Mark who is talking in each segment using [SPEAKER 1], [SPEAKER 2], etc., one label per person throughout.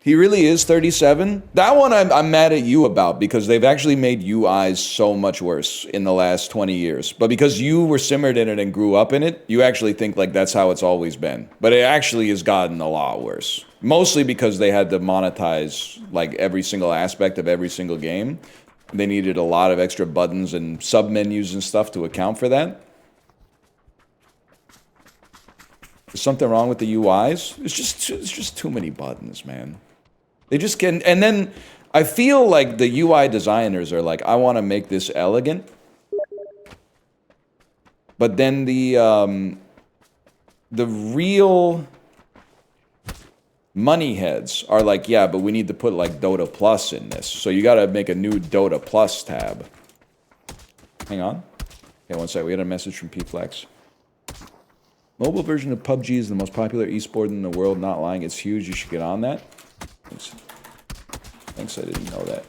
[SPEAKER 1] He really is 37. That one I'm mad at you about because they've actually made UIs so much worse in the last 20 years. But because you were simmered in it and grew up in it, you actually think like that's how it's always been. But it actually has gotten a lot worse. Mostly because they had to monetize like every single aspect of every single game. They needed a lot of extra buttons and submenus and stuff to account for that. Is something wrong with the UIs? It's just too many buttons, man. They just get, and then I feel like the UI designers are like, I want to make this elegant, but then the real money heads are like, yeah, but we need to put like Dota Plus in this, so you got to make a new Dota Plus tab. Hang on, okay, one sec. We had a message from PFlex. Mobile version of PUBG is the most popular esport in the world. Not lying, it's huge. You should get on that. Thanks, I didn't know that.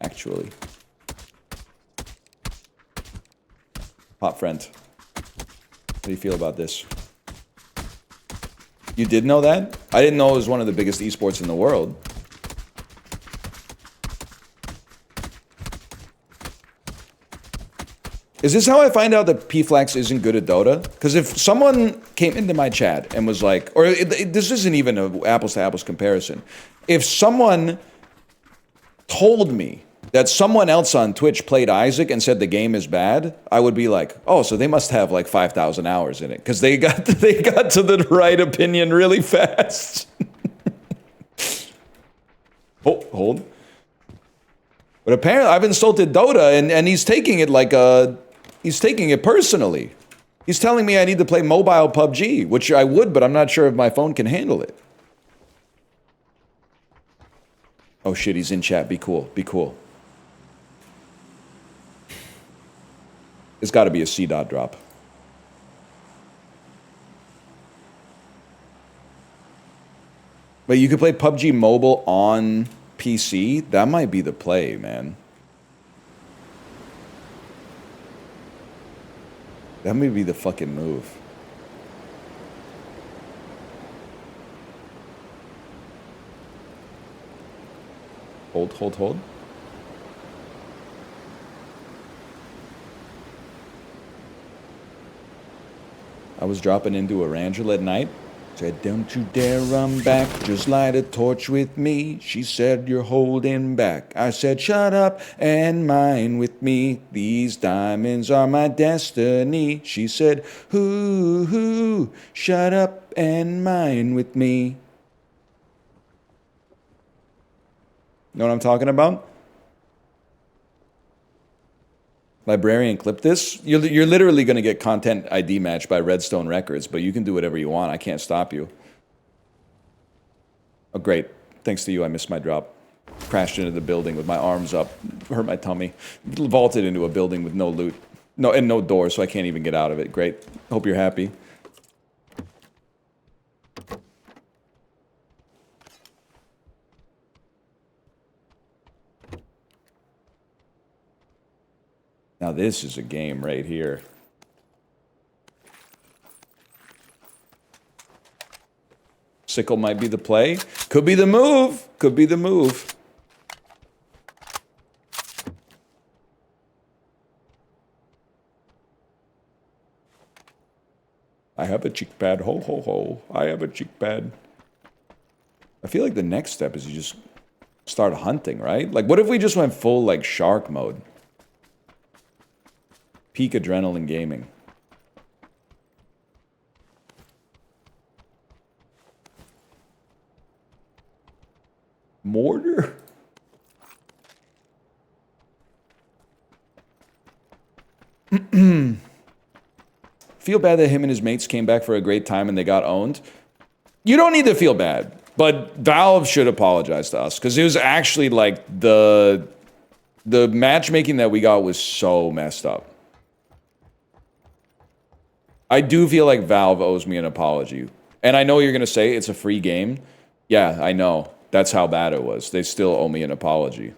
[SPEAKER 1] Actually. Hot friend. How do you feel about this? You did know that? I didn't know it was one of the biggest esports in the world. Is this how I find out that PFlax isn't good at Dota? Because if someone came into my chat and was like, or this isn't even an apples-to-apples comparison. If someone told me that someone else on Twitch played Isaac and said the game is bad, I would be like, oh, so they must have like 5,000 hours in it. Because they got to the right opinion really fast. Oh, hold. But apparently I've insulted Dota and he's taking it like a... He's taking it personally. He's telling me I need to play mobile PUBG, which I would, but I'm not sure if my phone can handle it. Oh shit, he's in chat. Be cool. Be cool. It's got to be a C dot drop. But you could play PUBG Mobile on PC? That might be the play, man. That may be the fucking move. Hold, hold, hold. I was dropping into Arangel at night. Said, don't you dare run back, just light a torch with me. She said, you're holding back. I said, shut up and mine with me. These diamonds are my destiny. She said, hoo, shut up and mine with me. Know what I'm talking about? Librarian, clip this. You're literally going to get content ID matched by Redstone Records, but you can do whatever you want. I can't stop you. Oh, great. Thanks to you, I missed my drop. Crashed into the building with my arms up. Hurt my tummy. Vaulted into a building with no loot. And no door, so I can't even get out of it. Great. Hope you're happy. Now this is a game right here. Sickle might be the play. Could be the move. Could be the move. I have a cheek pad. Ho, ho, ho. I have a cheek pad. I feel like the next step is you just start hunting, right? Like, what if we just went full, like, shark mode? Peak adrenaline gaming. Mortar? Feel bad that him and his mates came back for a great time and they got owned. You don't need to feel bad, but Valve should apologize to us because it was actually like the matchmaking that we got was so messed up. I do feel like Valve owes me an apology. And I know you're going to say it's a free game. Yeah, I know. That's how bad it was. They still owe me an apology.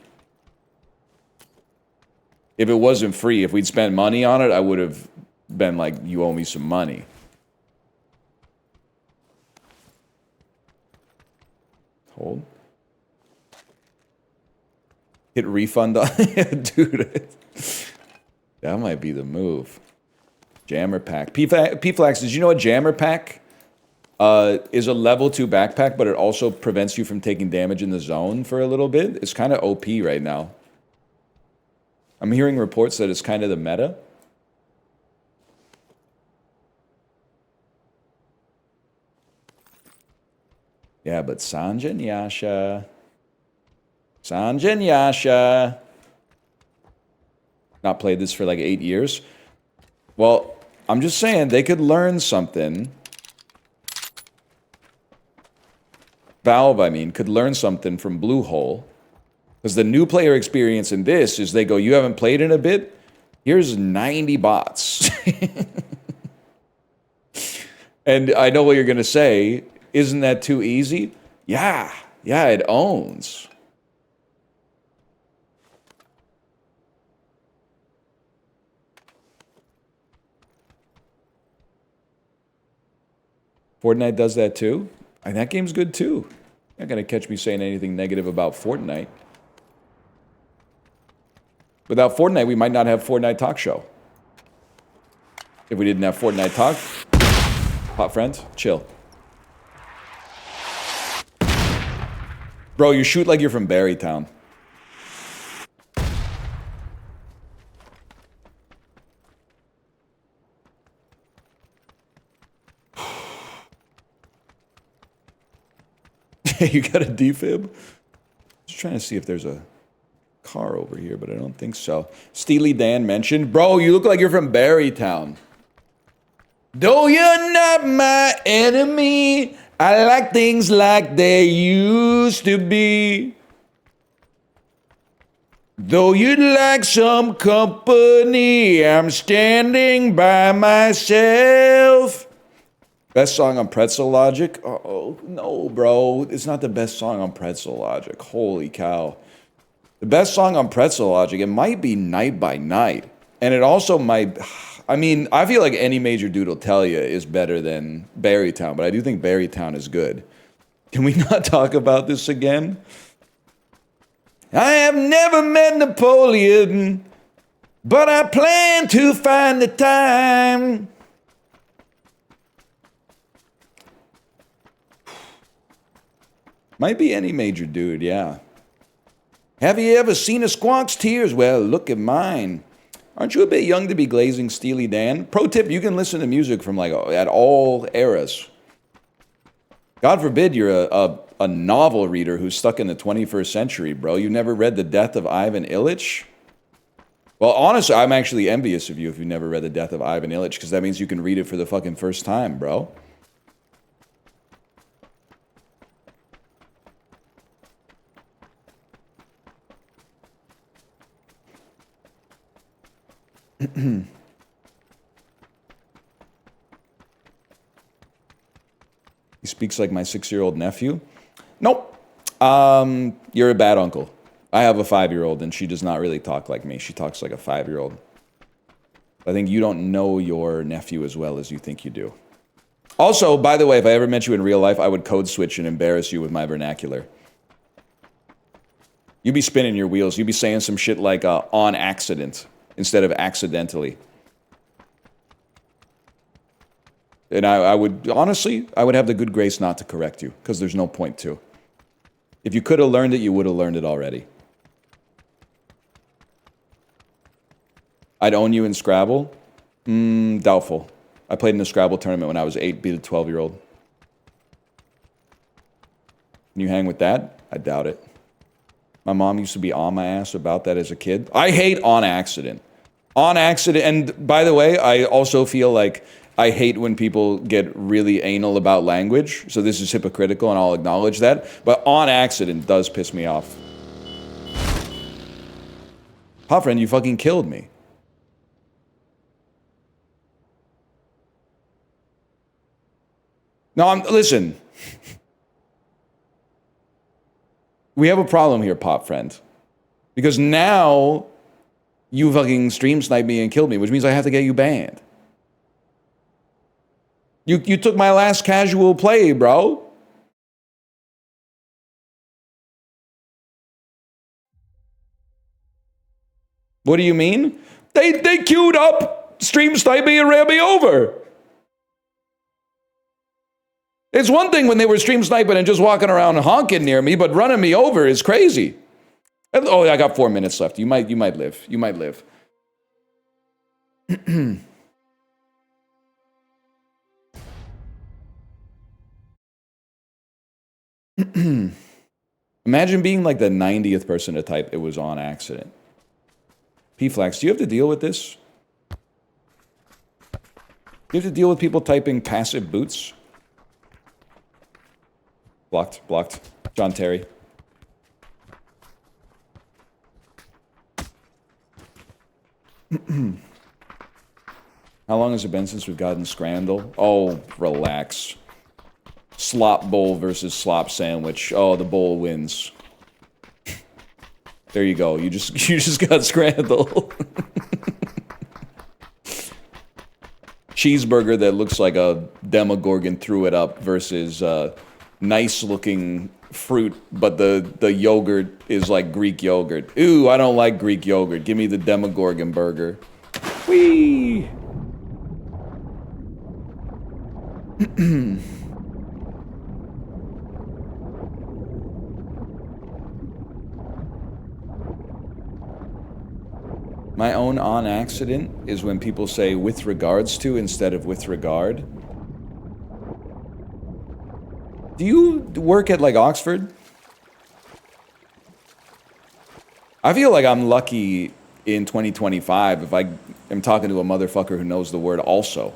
[SPEAKER 1] If it wasn't free, if we'd spent money on it, I would have been like, you owe me some money. Hold. Hit refund on dude. That might be the move. Jammer pack. P-Flax, did you know a jammer pack is a level 2 backpack, but it also prevents you from taking damage in the zone for a little bit? It's kind of OP right now. I'm hearing reports that it's kind of the meta. Yeah, but Sanjin Yasha. Sanjin Yasha. Not played this for like 8 years. Well, I'm just saying they could learn something. Valve, I mean, could learn something from Bluehole. Because the new player experience in this is they go, you haven't played in a bit? Here's 90 bots. And I know what you're going to say. Isn't that too easy? Yeah, it owns. Fortnite does that too? And that game's good too. You're not gonna catch me saying anything negative about Fortnite. Without Fortnite, we might not have Fortnite Talk Show. If we didn't have Fortnite Talk, hot friend, chill. Bro, you shoot like you're from Barrytown. You got a defib? Just trying to see if there's a car over here, but I don't think so. Steely Dan mentioned. Bro, you look like you're from Barrytown. Though you're not my enemy, I like things like they used to be. Though you'd like some company, I'm standing by myself. Best song on Pretzel Logic? Oh, no, bro. It's not the best song on Pretzel Logic. Holy cow. The best song on Pretzel Logic, it might be Night by Night. And it also might... I mean, I feel like any major dude will tell you is better than Barrytown, but I do think Barrytown is good. Can we not talk about this again? I have never met Napoleon, but I plan to find the time. Might be any major dude, yeah. Have you ever seen a squonk's tears? Well, look at mine. Aren't you a bit young to be glazing Steely Dan? Pro tip, you can listen to music from like at all eras. God forbid you're a novel reader who's stuck in the 21st century, bro. You never read The Death of Ivan Illich? Well, honestly, I'm actually envious of you if you never read The Death of Ivan Illich, because that means you can read it for the fucking first time, bro. He speaks like my 6-year-old nephew. Nope. You're a bad uncle. I have a 5-year-old, and she does not really talk like me. She talks like a 5-year-old. I think you don't know your nephew as well as you think you do. Also, by the way, if I ever met you in real life, I would code switch and embarrass you with my vernacular. You'd be spinning your wheels. You'd be saying some shit like on accident instead of accidentally. And I would, honestly, I would have the good grace not to correct you, because there's no point to. If you could have learned it, you would have learned it already. I'd own you in Scrabble? Doubtful. I played in a Scrabble tournament when I was 8, beat a 12-year-old. Can you hang with that? I doubt it. My mom used to be on my ass about that as a kid. I hate on accident. On accident, and by the way, I also feel like I hate when people get really anal about language, so this is hypocritical and I'll acknowledge that, but on accident does piss me off. Hot friend, you fucking killed me. No, listen. We have a problem here, Pop Friend. Because now you fucking stream snipe me and killed me, which means I have to get you banned. You took my last casual play, bro. What do you mean? They queued up, stream sniped me and ran me over. It's one thing when they were stream sniping and just walking around honking near me, but running me over is crazy. Oh, I got 4 minutes left. You might live. You might live. Imagine being like the 90th person to type it was on accident. P-Flax, do you have to deal with this? Do you have to deal with people typing passive boots? Blocked. John Terry. How long has it been since we've gotten Scrandal? Oh, relax. Slop bowl versus slop sandwich. Oh, the bowl wins. There you go. You just got Scrandal. Cheeseburger that looks like a Demogorgon threw it up versus nice looking fruit, but the yogurt is like Greek yogurt. Ooh, I don't like Greek yogurt. Give me the Demogorgon burger. Whee! My own on accident is when people say with regards to instead of with regard. Do you work at like Oxford? I feel like I'm lucky in 2025 if I am talking to a motherfucker who knows the word also.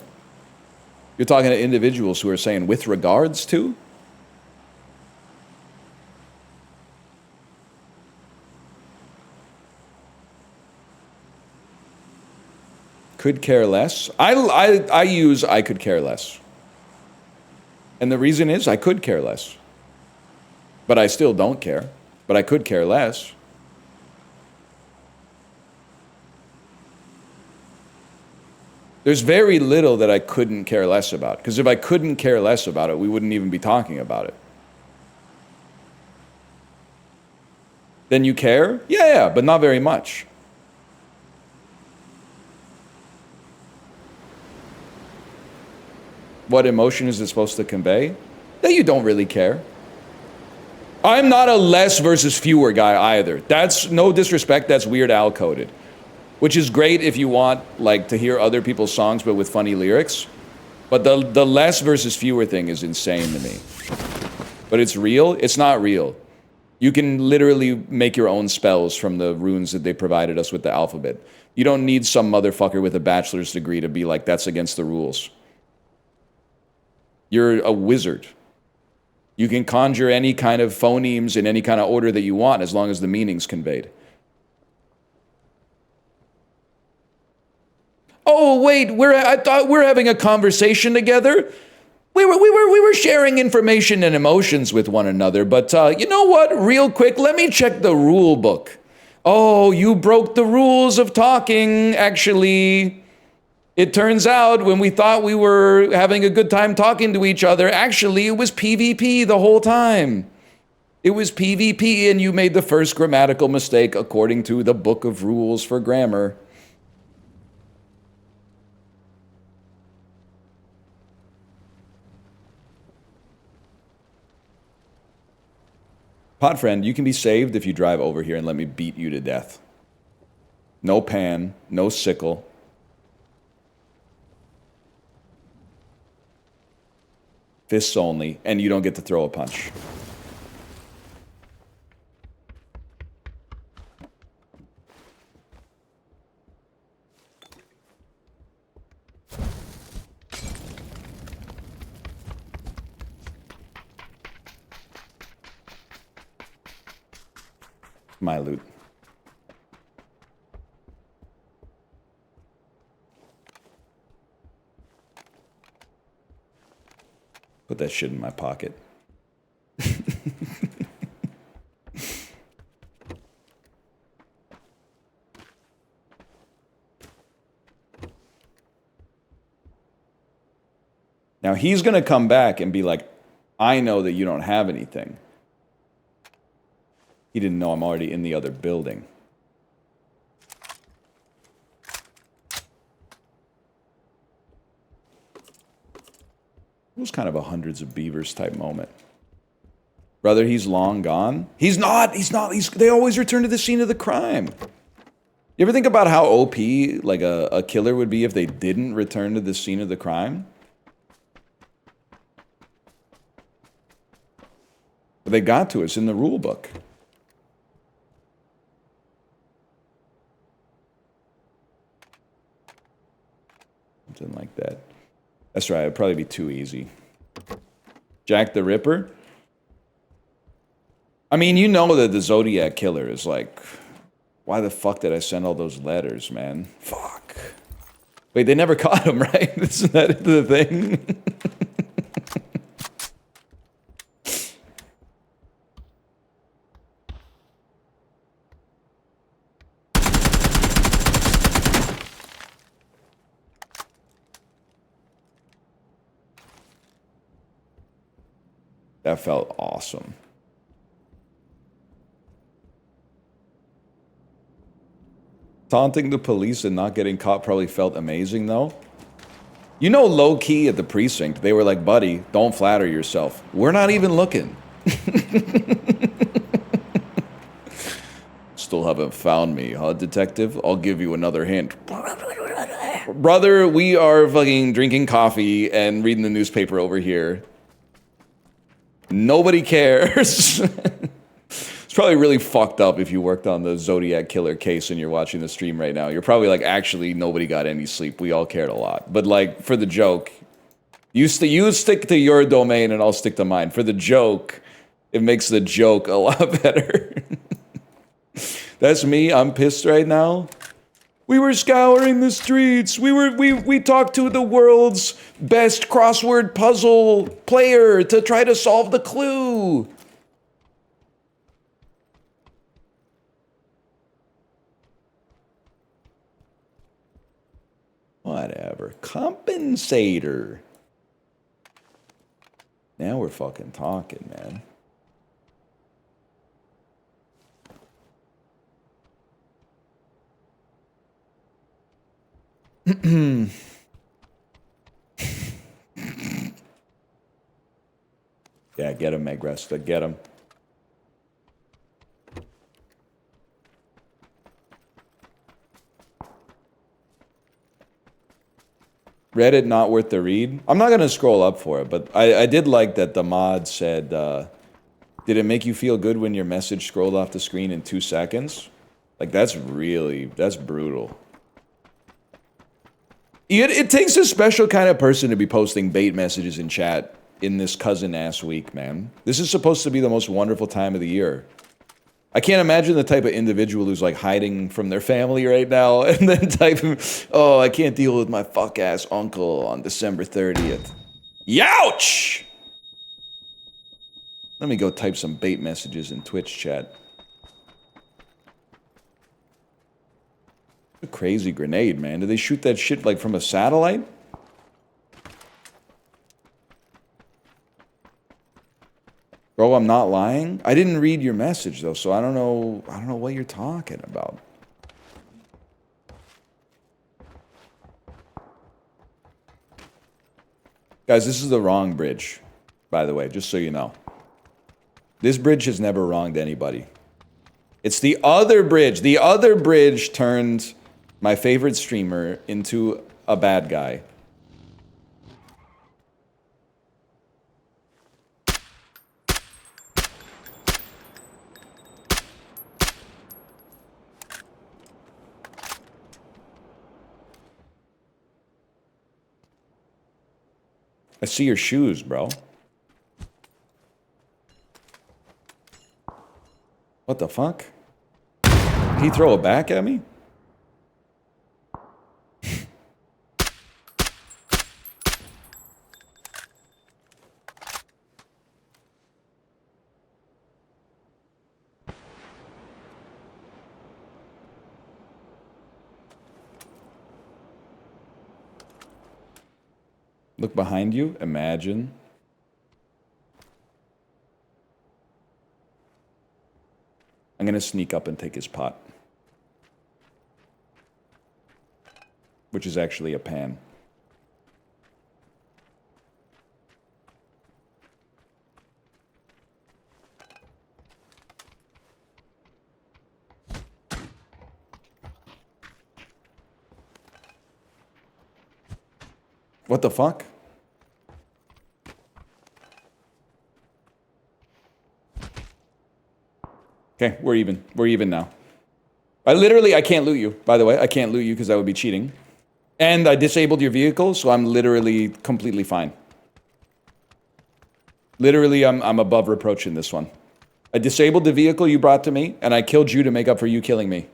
[SPEAKER 1] You're talking to individuals who are saying with regards to? Could care less. I use I could care less. And the reason is I could care less. But I still don't care. But I could care less. There's very little that I couldn't care less about. Because if I couldn't care less about it, we wouldn't even be talking about it. Then you care? Yeah, but not very much. What emotion is it supposed to convey? That you don't really care. I'm not a less versus fewer guy either. That's no disrespect, that's Weird Al coded. Which is great if you want like to hear other people's songs but with funny lyrics. But the less versus fewer thing is insane to me. But it's real? It's not real. You can literally make your own spells from the runes that they provided us with the alphabet. You don't need some motherfucker with a bachelor's degree to be like, that's against the rules. You're a wizard. You can conjure any kind of phonemes in any kind of order that you want as long as the meaning's conveyed. Oh, wait, I thought we're having a conversation together. We were sharing information and emotions with one another, but you know what? Real quick, let me check the rule book. Oh, you broke the rules of talking, actually. It turns out when we thought we were having a good time talking to each other, actually it was PvP the whole time. It was PvP and you made the first grammatical mistake according to the book of rules for grammar. Podfriend, you can be saved if you drive over here and let me beat you to death. No pan, no sickle. Fists only, and you don't get to throw a punch. My loot. Put that shit in my pocket. Now he's gonna come back and be like, I know that you don't have anything. He didn't know I'm already in the other building. It was kind of a Hundreds of Beavers type moment. Brother, he's long gone. He's not. They always return to the scene of the crime. You ever think about how OP like a killer would be if they didn't return to the scene of the crime? But they got to us in the rule book. Something like that. That's right, it'd probably be too easy. Jack the Ripper? I mean, you know that the Zodiac Killer is like, why the fuck did I send all those letters, man? Fuck. Wait, they never caught him, right? Isn't that the thing? That felt awesome. Taunting the police and not getting caught probably felt amazing, though. You know, low-key at the precinct, they were like, buddy, don't flatter yourself. We're not even looking. Still haven't found me, huh, detective? I'll give you another hint. Brother, we are fucking drinking coffee and reading the newspaper over here. Nobody cares. It's probably really fucked up if you worked on the Zodiac Killer case and you're watching the stream right now. You're probably like, actually, nobody got any sleep. We all cared a lot. But like, for the joke, you stick to your domain and I'll stick to mine. For the joke, it makes the joke a lot better. That's me. I'm pissed right now. We were scouring the streets. We talked to the world's best crossword puzzle player to try to solve the clue. Whatever. Compensator. Now we're fucking talking, man. Yeah, get him, Megresta. Get him. Reddit not worth the read? I'm not going to scroll up for it, but I did like that the mod said, did it make you feel good when your message scrolled off the screen in 2 seconds? Like, that's brutal. It takes a special kind of person to be posting bait messages in chat in this cousin-ass week, man. This is supposed to be the most wonderful time of the year. I can't imagine the type of individual who's like hiding from their family right now and then typing, oh, I can't deal with my fuck-ass uncle on December 30th. Youch! Let me go type some bait messages in Twitch chat. A crazy grenade, man. Did they shoot that shit like from a satellite? Bro, I'm not lying. I didn't read your message though, so I don't know what you're talking about. Guys, this is the wrong bridge, by the way, just so you know. This bridge has never wronged anybody. It's the other bridge. The other bridge turned my favorite streamer into a bad guy. I see your shoes, bro. What the fuck? Did he throw it back at me? Look behind you, imagine. I'm gonna sneak up and take his pot. Which is actually a pan. What the fuck? Okay, we're even. We're even now. I can't loot you, by the way. I can't loot you because that would be cheating. And I disabled your vehicle, so I'm literally completely fine. Literally, I'm above reproach in this one. I disabled the vehicle you brought to me, and I killed you to make up for you killing me.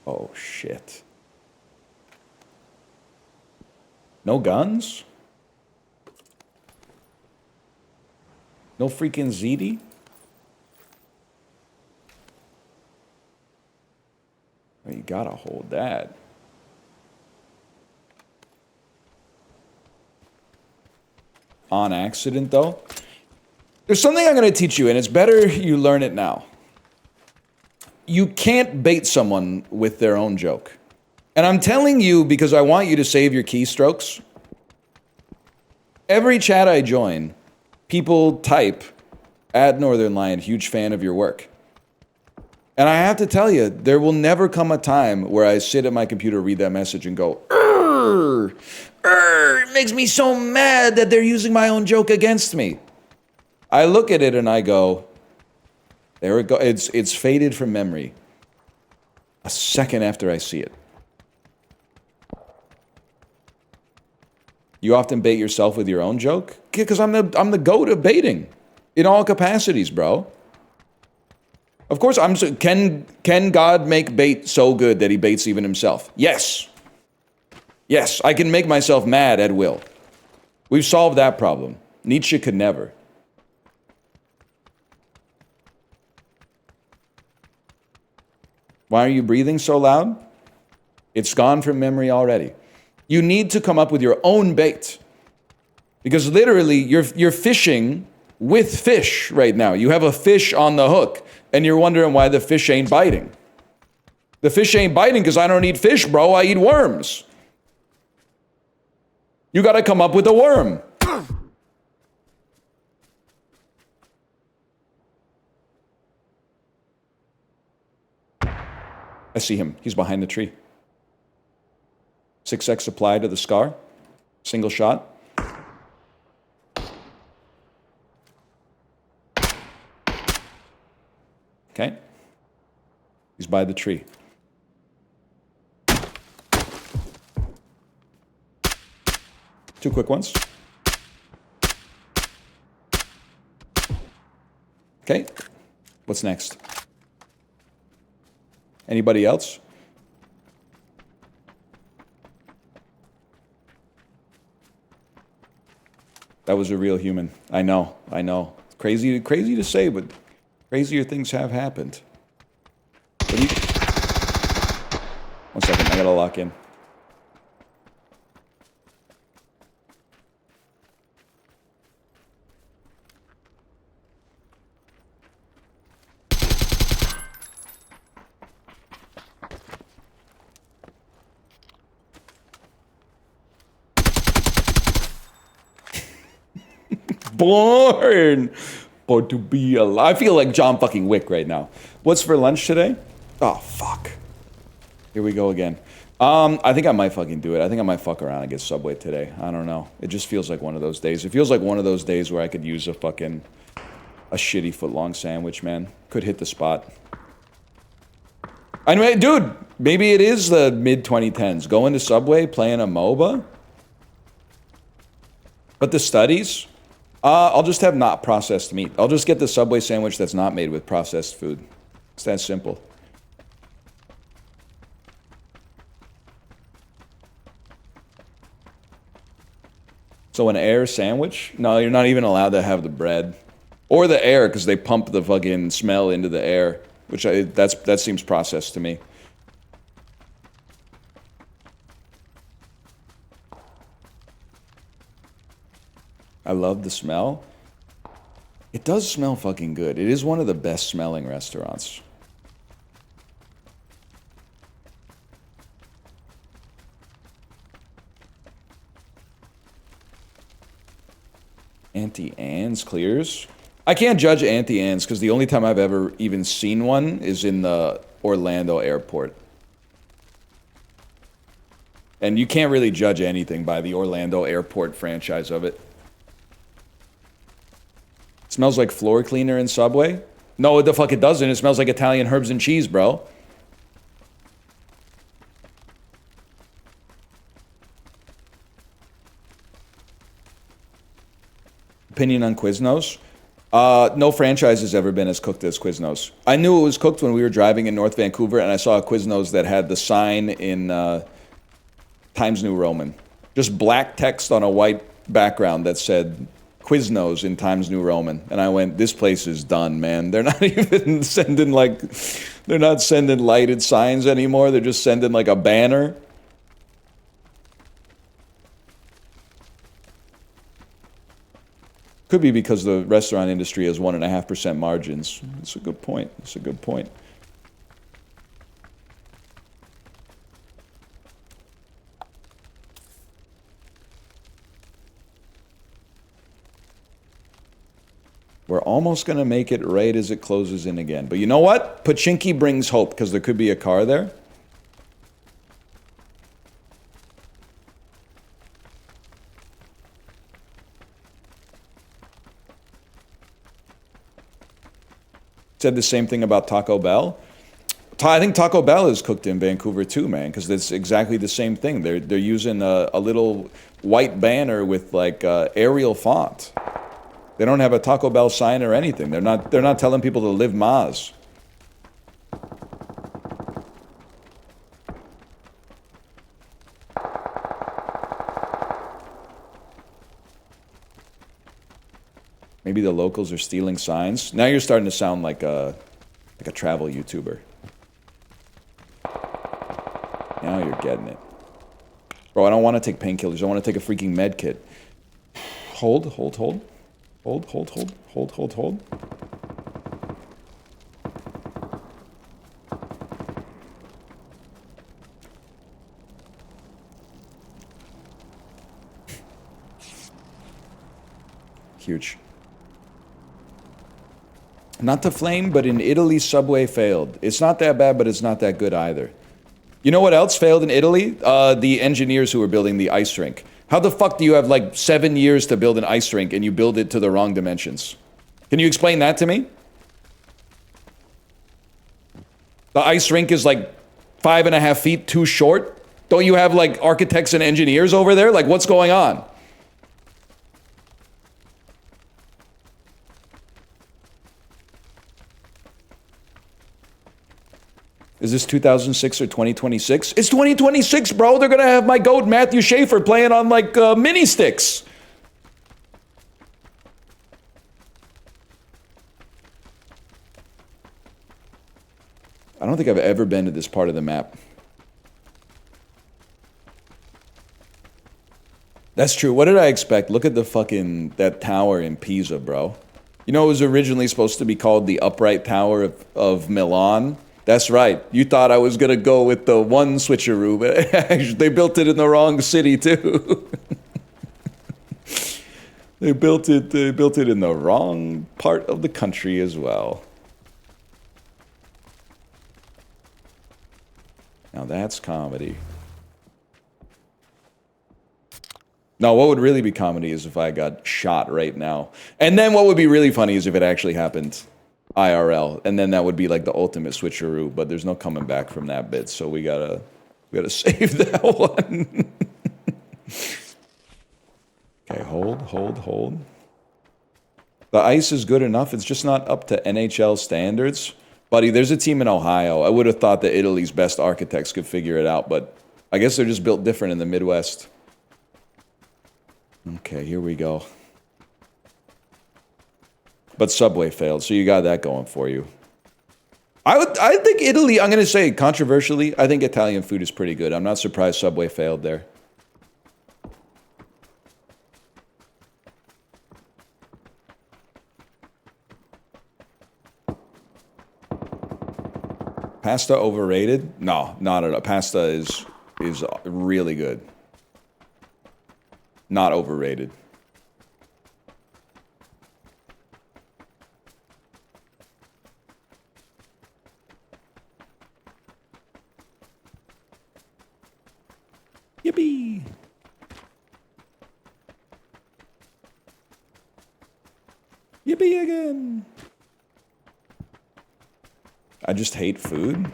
[SPEAKER 1] Oh, shit. No guns? No freaking ZD? Oh, you gotta hold that. On accident, though? There's something I'm gonna teach you, and it's better you learn it now. You can't bait someone with their own joke. And I'm telling you because I want you to save your keystrokes. Every chat I join, people type, "At Northern Lion, huge fan of your work." And I have to tell you, there will never come a time where I sit at my computer, read that message, and go, it makes me so mad that they're using my own joke against me. I look at it and I go, there it go. It's faded from memory. A second after I see it. You often bait yourself with your own joke? Because I'm the goat of baiting. In all capacities, bro. Of course, can God make bait so good that he baits even himself? Yes. Yes, I can make myself mad at will. We've solved that problem. Nietzsche could never. Why are you breathing so loud? It's gone from memory already. You need to come up with your own bait. Because literally, you're fishing with fish right now. You have a fish on the hook, and you're wondering why the fish ain't biting. The fish ain't biting because I don't eat fish, bro. I eat worms. You got to come up with a worm. I see him. He's behind the tree. 6x supply to the scar. Single shot. Okay. He's by the tree. Two quick ones. Okay. What's next? Anybody else? That was a real human. I know. It's crazy to say, but crazier things have happened. One second, I gotta lock in. Born to be alive. I feel like John fucking Wick right now. What's for lunch today? Oh, fuck. Here we go again. I think I might fucking do it. I think I might fuck around and get Subway today. I don't know. It just feels like one of those days. It feels like one of those days where I could use a shitty footlong sandwich, man. Could hit the spot. Anyway, dude, maybe it is the mid-2010s. Going to Subway, playing a MOBA. But the studies... I'll just have not processed meat. I'll just get the Subway sandwich that's not made with processed food. It's that simple. So an air sandwich? No, you're not even allowed to have the bread. Or the air, because they pump the fucking smell into the air. That seems processed to me. I love the smell. It does smell fucking good. It is one of the best smelling restaurants. Auntie Anne's clears. I can't judge Auntie Anne's because the only time I've ever even seen one is in the Orlando airport. And you can't really judge anything by the Orlando airport franchise of it. It smells like floor cleaner in Subway? No, the fuck it doesn't. It smells like Italian herbs and cheese, bro. Opinion on Quiznos? No franchise has ever been as cooked as Quiznos. I knew it was cooked when we were driving in North Vancouver and I saw a Quiznos that had the sign in Times New Roman. Just black text on a white background that said Quiznos in Times New Roman. And I went, this place is done, man. They're not even sending like, they're not sending lighted signs anymore. They're just sending like a banner. Could be because the restaurant industry has 1.5% margins. It's a good point. It's a good point. We're almost going to make it right as it closes in again. But you know what? Pachinki brings hope because there could be a car there. Said the same thing about Taco Bell. I think Taco Bell is cooked in Vancouver too, man, because it's exactly the same thing. They're using a little white banner with like Arial font. They don't have a Taco Bell sign or anything. They're not telling people to live Maz. Maybe the locals are stealing signs. Now you're starting to sound like a travel YouTuber. Now you're getting it. Bro, I don't want to take painkillers. I want to take a freaking med kit. Hold. Hold. Huge. Not to flame, but in Italy, Subway failed. It's not that bad, but it's not that good either. You know what else failed in Italy? The engineers who were building the ice rink. How the fuck do you have like 7 years to build an ice rink and you build it to the wrong dimensions? Can you explain that to me? The ice rink is like 5.5 feet too short? Don't you have like architects and engineers over there? Like what's going on? Is this 2006 or 2026? It's 2026, bro. They're going to have my goat Matthew Schaefer playing on like mini sticks. I don't think I've ever been to this part of the map. That's true. What did I expect? Look at the fucking, that tower in Pisa, bro. You know, it was originally supposed to be called the Upright Tower of Milan. That's right. You thought I was going to go with the one switcheroo, but actually they built it in the wrong city too. They built it in the wrong part of the country as well. Now that's comedy. No, what would really be comedy is if I got shot right now. And then what would be really funny is if it actually happened. IRL, and then that would be like the ultimate switcheroo, but there's no coming back from that bit, so we gotta save that one. Okay, hold. The ice is good enough, it's just not up to NHL standards. Buddy, there's a team in Ohio. I would have thought that Italy's best architects could figure it out, but I guess they're just built different in the Midwest. Okay, here we go. But Subway failed, so you got that going for you. I think Italy, I'm going to say controversially, I think Italian food is pretty good. I'm not surprised Subway failed there. Pasta overrated? No, not at all. Pasta is really good. Not overrated. Yippee! Yippee again! I just hate food.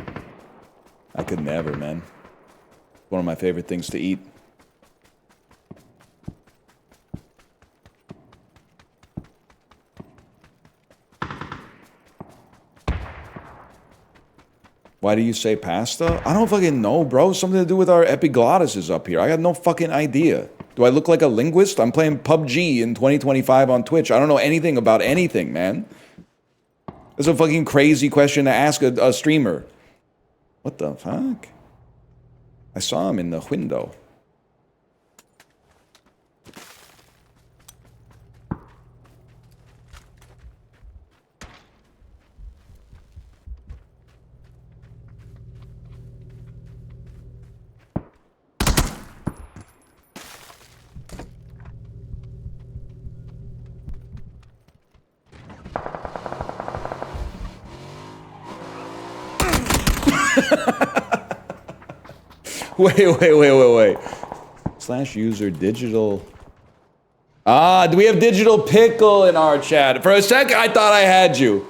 [SPEAKER 1] I could never, man. One of my favorite things to eat. Why do you say pasta? I don't fucking know, bro. Something to do with our epiglottises up here. I got no fucking idea. Do I look like a linguist? I'm playing PUBG in 2025 on Twitch. I don't know anything about anything, man. That's a fucking crazy question to ask a streamer. What the fuck? I saw him in the window. Wait. Slash user digital. Ah, do we have digital pickle in our chat? For a second, I thought I had you.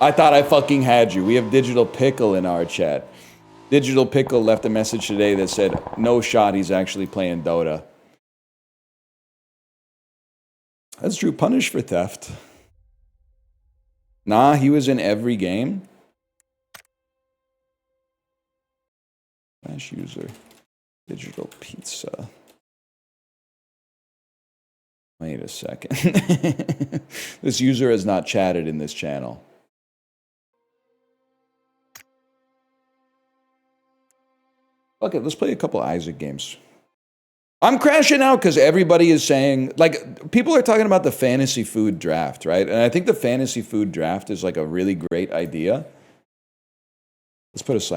[SPEAKER 1] I thought I fucking had you. We have digital pickle in our chat. Digital pickle left a message today that said, no shot, he's actually playing Dota. That's Drew punished for theft. Nah, he was in every game. Slash user. Digital pizza. Wait a second. This user has not chatted in this channel. Okay, let's play a couple Isaac games. I'm crashing out because everybody is saying, like, people are talking about the fantasy food draft, right? And I think the fantasy food draft is like a really great idea. Let's put a slash.